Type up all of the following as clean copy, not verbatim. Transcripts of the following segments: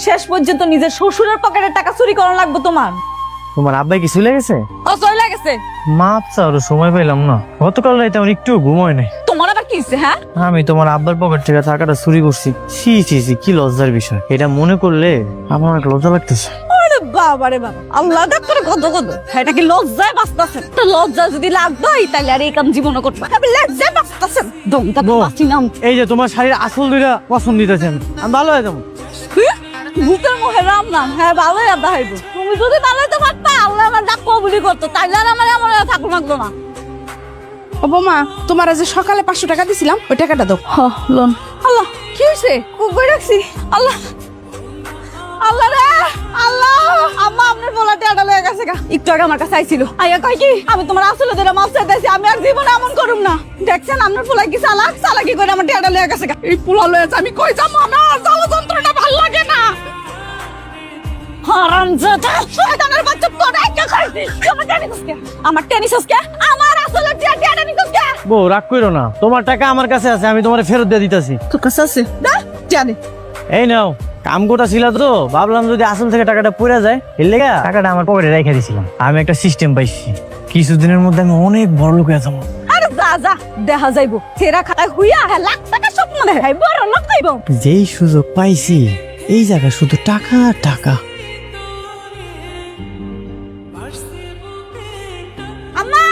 শেষ পর্যন্ত নিজের শ্বশুরের পকেটের টাকা চুরি করা লাগবে তোমার। তোমার আব্বাই কি চলে গেছে? ও চলে গেছে। মাপ চাওয়ার সময় পেলাম না। গতকাল রাতে আমার একটু ঘুমোয় নাই। তোমার আবার কি হইছে? হ্যাঁ, আমি তোমার আব্বার পকেট থেকে টাকাটা চুরি করছি। ছি ছি ছি, কি লজ্জার বিষয়। এটা মনে করলে আমার অনেক লজ্জা লাগতেছে। আরে বাবা রে বাবা, আল্লাহ ডাক্তার কত কত, এটা কি লজ্জায় বাঁচতেছেন? তো লজ্জা যদি লাগবেই তাহলে আর এই কাম জীবনে করতে আপনি লজ্জায় বাঁচতেছেন। দমটা তো বাঁচি না। এই যে তোমার শাড়ির আসল দুইটা পছন্দ দিতেছেন, আমি ভালো হয়ে যাবো। ভূতের মোহে রাম নাম, হ্যাঁ ভালোই আদা হইব। তুমি যদি ভালোইতে পারতা আল্লাহ আমার ডাক কবুলি করতো, তাইলে আর আমার এমন থাকুন লাগলো না। ও বৌমা, তোমার যে সকালে 500 টাকা দিছিলাম ওই টাকাটা দাও। লোন। আল্লাহ, কি হয়েছে? কই রাখছি? আল্লাহ, আল্লাহ রে আল্লাহ, আম্মা আপনার বলাতে আটা লয়ে গেছে গা। একটু আগে আমার কাছে আইছিল, আইয়া কয় কি আমি তোমার আসলে ধরে মাপ চাইতেছি, আমি আর জীবনে এমন করুম না। দেখছেন আপনার পোলা কি চালাকি করে আমার টিয়াটা লয়ে গেছে গা। এই পোলা লয়ে আমি কই যাবো? আমার জ্বালা যন্ত্রণা ভাল লাগে না। হারামজাদা শয়তানের বাচ্চা, তোর একটা খাইছি। আমার টেনিস কে আমার আসলে টিয়াটা নিছস কে? বউ রাগ কইরো না, তোমার টাকা আমার কাছে আছে, আমি তোমার ফেরত দিয়ে দিতেছি। তোর কাছে আছে? দা জানি। এই নাও, কাম গোটা ছিল তো, ভাবলাম যদি আসল থেকে টাকাটা পড়ে যায়, এর লেগা টাকাটা আমার পকেটে রেখে দিছিলাম। আমি একটা সিস্টেম পাইছি, কিছুদিনের মধ্যে আমি অনেক বড় লোক হয়ে যাবো। আরে যা যা, দেখা যাইবো। সেরা খাতায় হুইয়া হ্যাঁ লাখ টাকা স্বপ্ন দেখাই, বড় লোক হইব। যেই সুযোগ পাইছি এই জায়গায় শুধু টাকা টাকা। আম্মা,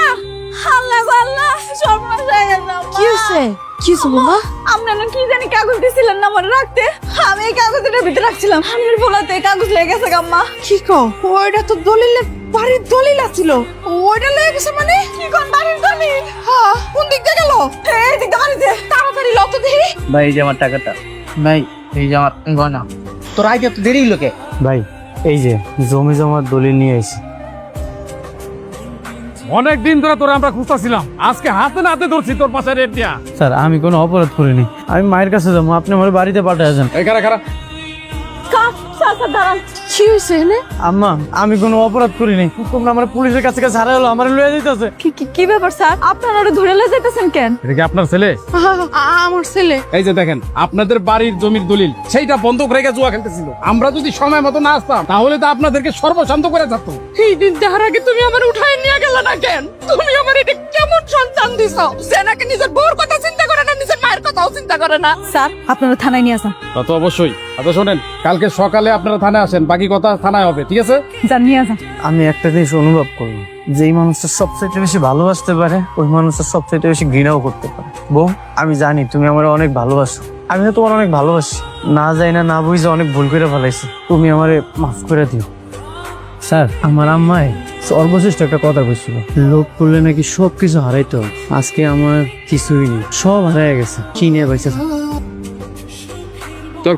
আল্লাহ গো আল্লাহ, সর্বনাশ হয়ে গেছে আম্মা। কি হইছে? কি হইছে বৌমা? আপনারা কি জানি কাগজ দিছিলেন না মনে রাখতে, আমি এই কাগজের ভিতরে রাখছিলাম। আপনার বলাতে এই কাগজ লেগে গেছে গো আম্মা। কি কও? ওইটা তো দলিলের বাড়ির দলিল আছিল। ওইটা লয়ে গেছে মানে? কি কোন বাড়ির দলিল? হ্যাঁ, কোন দিক দিয়ে গেল? এই দিকটা বাড়িতে। তাড়াতাড়ি লও তো দেখি। ভাই এই যে আমার টাকাটা। ভাই এই যে আমার গয়না। তোর আগে তো দেরি লোকে। ভাই এই যে জমি জমার দলিল নিয়ে এসেছি। অনেক দিন ধরে তোরা আমরা খুঁজতেছিলাম, আজকে হাতে নাতে ধরছি তোর পাশে রেট দিয়া। স্যার আমি কোনো অপরাধ করিনি, আমি মায়ের কাছে যাবো, আপনি আমার বাড়িতে পাঠাইছেন। এই খারা খারা, স্যার দাঁড়ান। কি হইছে এনে? আম্মা আমি কোনো অপরাধ করিনি, তোমরা আমার পুলিশের কাছে হারাই হলো, আমার লয়ে যাইতেছে। কি ব্যাপার স্যার? আপনারা ওরে ধরে লয়ে যাইতেছেন কেন? এটা কি আপনার ছেলে? আমার ছেলে। এই যে দেখেন আপনাদের বাড়ির জমির দলিল, সেইটা বন্ধক রেখে জুয়া খেলতেছিল। আমরা যদি সময় মতো না আসতাম তাহলে তো আপনাদেরকে সর্বশান্ত করে থাকতো। এই দিন দেখার আগে তুমি আমার উঠায় নিয়ে গেল না কেন? তুমি আমার এটা কেমন সন্তান দিছো যে নাকি নিজের বউর কথা চিন্তা করে না, নিজের মায়ের কথাও চিন্তা করে না? স্যার আপনারা থানায় নিয়ে আসেন। তা তো অবশ্যই। আচ্ছা শোনেন, কালকে সকালে আপনারা থানায় আসেন, বাকি কথা থানায় হবে, ঠিক আছে? যান নিয়ে আসেন। আমি একটা জিনিস অনুভব করবো, যেই মানুষটা সবচেয়ে বেশি ভালোবাসতে পারে ওই মানুষটা সবচেয়ে বেশি ঘৃণাও করতে পারে। বউ আমি জানি তুমি আমার অনেক ভালোবাসো, আমি তোমার অনেক ভালোবাসি, না যাই না বুঝে অনেক ভুল করে ফেলাইছি, তুমি আমারে মাফ করে দিও। স্যার আমার আম্মাই সর্বশ্রেষ্ঠ একটা কথা বলছিল, লোভ করলে নাকি সবকিছু হারাইতে হয়। আজকে আমার কিছুই নেই, সব হারাই গেছে, কি নিয়ে পাইছে। তোর